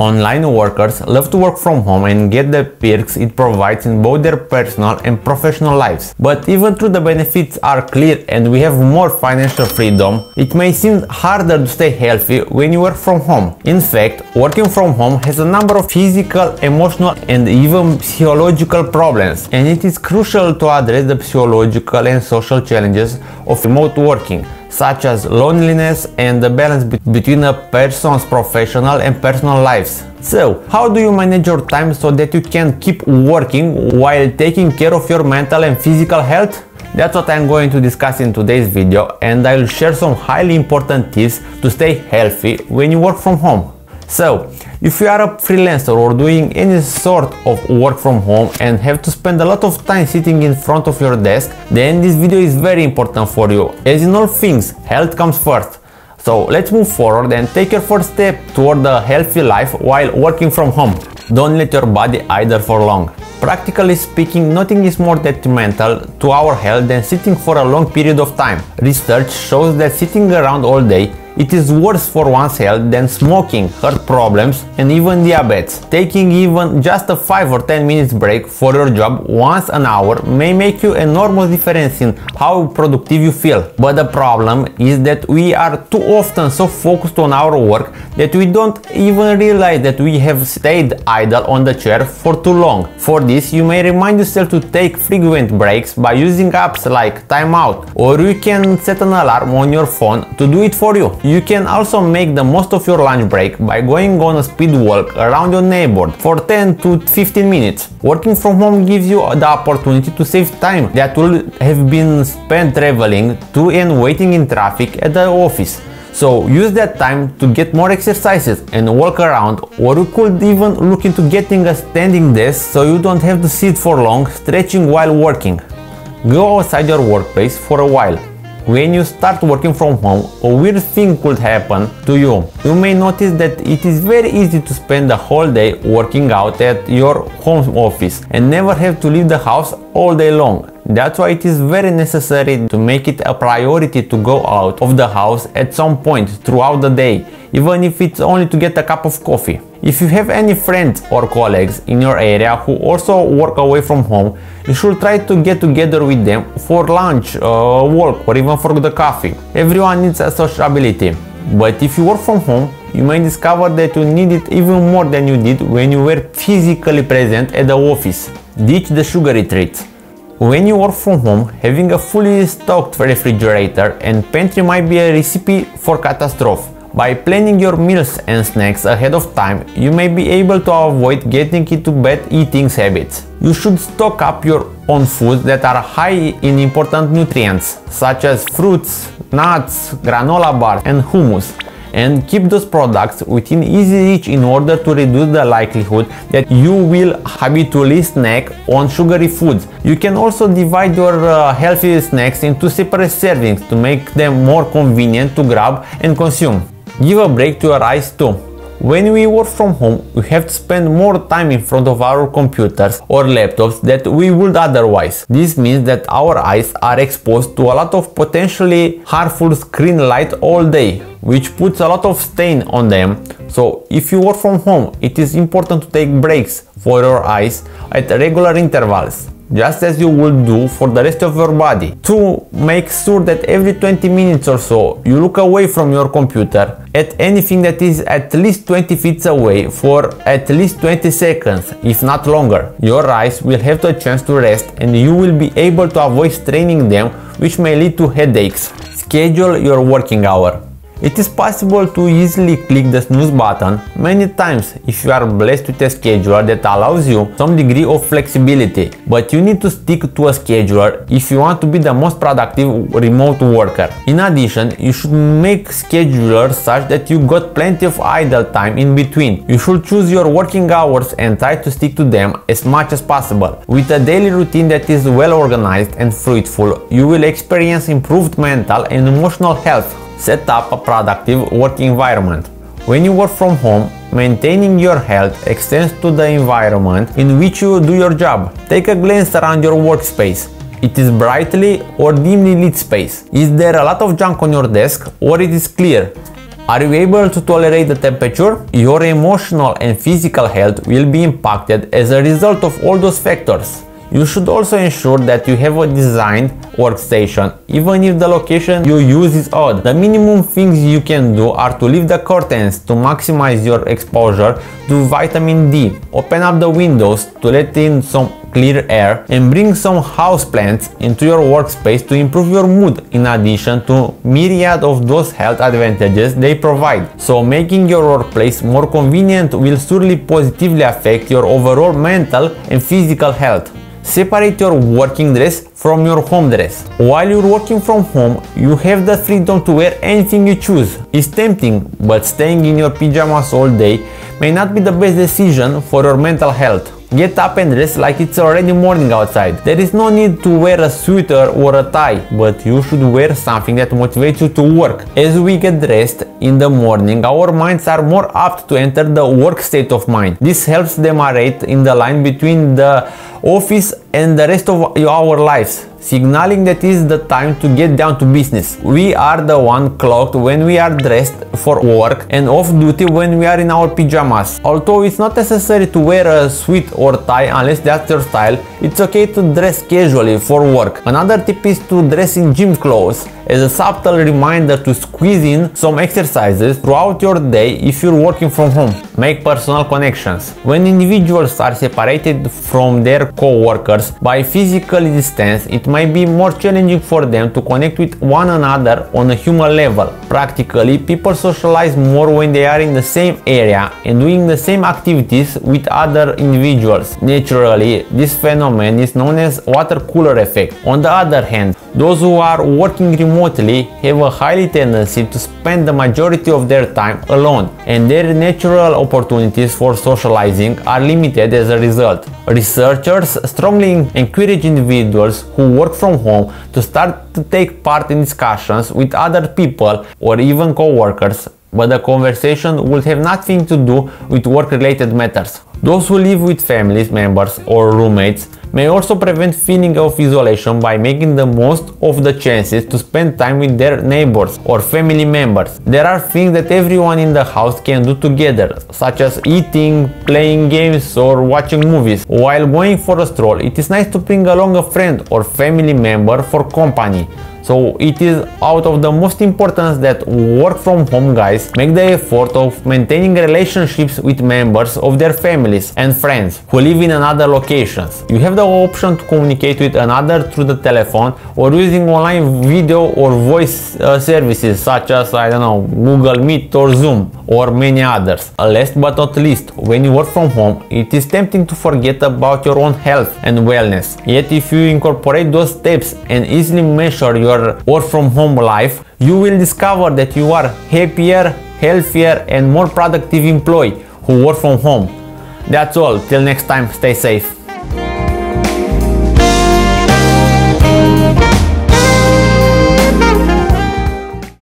Online workers love to work from home and get the perks it provides in both their personal and professional lives. But even though the benefits are clear and we have more financial freedom, it may seem harder to stay healthy when you work from home. In fact, working from home has a number of physical, emotional and even psychological problems, and it is crucial to address the psychological and social challenges of remote working, such as loneliness and the balance between a person's professional and personal lives. So, how do you manage your time so that you can keep working while taking care of your mental and physical health? That's what I'm going to discuss in today's video, and I'll share some highly important tips to stay healthy when you work from home. So, if you are a freelancer or doing any sort of work from home and have to spend a lot of time sitting in front of your desk, then this video is very important for you. As in all things, health comes first. So let's move forward and take your first step toward a healthy life while working from home. Don't let your body idle for long. Practically speaking, nothing is more detrimental to our health than sitting for a long period of time. Research shows that sitting around all day, it is worse for one's health than smoking, heart problems and even diabetes. Taking even just a 5 or 10 minutes break for your job once an hour may make you enormous difference in how productive you feel. But the problem is that we are too often so focused on our work that we don't even realize that we have stayed idle on the chair for too long. For this, you may remind yourself to take frequent breaks by using apps like Time Out, or you can set an alarm on your phone to do it for you. You can also make the most of your lunch break by going on a speed walk around your neighborhood for 10 to 15 minutes. Working from home gives you the opportunity to save time that would have been spent traveling to and waiting in traffic at the office. So use that time to get more exercises and walk around, or you could even look into getting a standing desk so you don't have to sit for long stretching while working. Go outside your workplace for a while. When you start working from home, a weird thing could happen to you. You may notice that it is very easy to spend the whole day working out at your home office and never have to leave the house all day long. That's why it is very necessary to make it a priority to go out of the house at some point throughout the day, even if it's only to get a cup of coffee. If you have any friends or colleagues in your area who also work away from home, you should try to get together with them for lunch, walk, or even for the coffee. Everyone needs a sociability. But if you work from home, you may discover that you need it even more than you did when you were physically present at the office. Ditch the sugary treats. When you work from home, having a fully stocked refrigerator and pantry might be a recipe for catastrophe. By planning your meals and snacks ahead of time, you may be able to avoid getting into bad eating habits. You should stock up your own foods that are high in important nutrients, such as fruits, nuts, granola bars and hummus, and keep those products within easy reach in order to reduce the likelihood that you will habitually snack on sugary foods. You can also divide your healthy snacks into separate servings to make them more convenient to grab and consume. Give a break to your eyes too. When we work from home, we have to spend more time in front of our computers or laptops than we would otherwise. This means that our eyes are exposed to a lot of potentially harmful screen light all day, which puts a lot of strain on them. So if you work from home, it is important to take breaks for your eyes at regular intervals, just as you would do for the rest of your body. To make sure that every 20 minutes or so you look away from your computer at anything that is at least 20 feet away for at least 20 seconds, if not longer. Your eyes will have the chance to rest and you will be able to avoid straining them, which may lead to headaches. Schedule your working hour. It is possible to easily click the snooze button many times if you are blessed with a scheduler that allows you some degree of flexibility, but you need to stick to a scheduler if you want to be the most productive remote worker. In addition, you should make schedulers such that you got plenty of idle time in between. You should choose your working hours and try to stick to them as much as possible. With a daily routine that is well organized and fruitful, you will experience improved mental and emotional health. Set up a productive work environment. When you work from home, maintaining your health extends to the environment in which you do your job. Take a glance around your workspace. It is brightly or dimly lit space. Is there a lot of junk on your desk, or it is clear? Are you able to tolerate the temperature? Your emotional and physical health will be impacted as a result of all those factors. You should also ensure that you have a designed workstation, even if the location you use is odd. The minimum things you can do are to lift the curtains to maximize your exposure to vitamin D, open up the windows to let in some clear air, and bring some houseplants into your workspace to improve your mood, in addition to myriad of those health advantages they provide. So making your workplace more convenient will surely positively affect your overall mental and physical health. Separate your working dress from your home dress. While you're working from home, you have the freedom to wear anything you choose. It's tempting, but staying in your pajamas all day may not be the best decision for your mental health. Get up and dress like it's already morning outside. There is no need to wear a sweater or a tie, but you should wear something that motivates you to work. As we get dressed in the morning, our minds are more apt to enter the work state of mind. This helps demarcate in the line between the office and the rest of our lives, signaling that is the time to get down to business. We are the one clocked when we are dressed for work and off duty when we are in our pajamas. Although it's not necessary to wear a suit or tie unless that's your style, it's okay to dress casually for work. Another tip is to dress in gym clothes as a subtle reminder to squeeze in some exercises throughout your day if you're working from home. Make personal connections. When individuals are separated from their co-workers by physical distance, it might be more challenging for them to connect with one another on a human level. Practically, people socialize more when they are in the same area and doing the same activities with other individuals. Naturally, this phenomenon is known as water cooler effect. On the other hand, those who are working remotely have a high tendency to spend the majority of their time alone, and their natural opportunities for socializing are limited as a result. Researchers strongly encourage individuals who work from home to start to take part in discussions with other people or even co-workers, but the conversation will have nothing to do with work-related matters. Those who live with family members or roommates may also prevent feeling of isolation by making the most of the chances to spend time with their neighbors or family members. There are things that everyone in the house can do together, such as eating, playing games, or watching movies. While going for a stroll, it is nice to bring along a friend or family member for company. So it is out of the most importance that work from home guys make the effort of maintaining relationships with members of their families and friends who live in another locations. You have the option to communicate with another through the telephone or using online video or voice services such as, I don't know, Google Meet or Zoom or many others. Last but not least, when you work from home, it is tempting to forget about your own health and wellness. Yet if you incorporate those steps and easily measure your work from home life, you will discover that you are happier, healthier, and more productive employee who work from home. That's all. Till next time, stay safe.